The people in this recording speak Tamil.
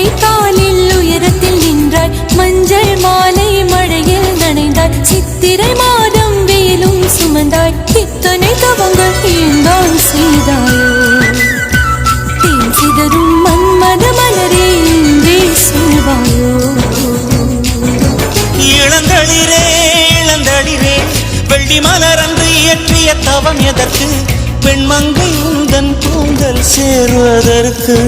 முல்லை காலில் உயரத்தில் நின்றாய், மஞ்சள் மாலை மழையில் நனைந்தாய், சித்திரை மாதம் வெயிலும் சுமந்தாய், இத்தனை தவங்கள் ஏந்தான் செய்தாயோ? தேன் சிதறும் மன்மத மலரே இன்றே சொல்வாயோ? இளந்தளிரே இளந்தளிரே, வெள்ளி மலர் அன்று இயற்றிய தவம் எதற்கு? பெண்மங்கை உந்தன் கூந்தல் சேர்வதற்கு.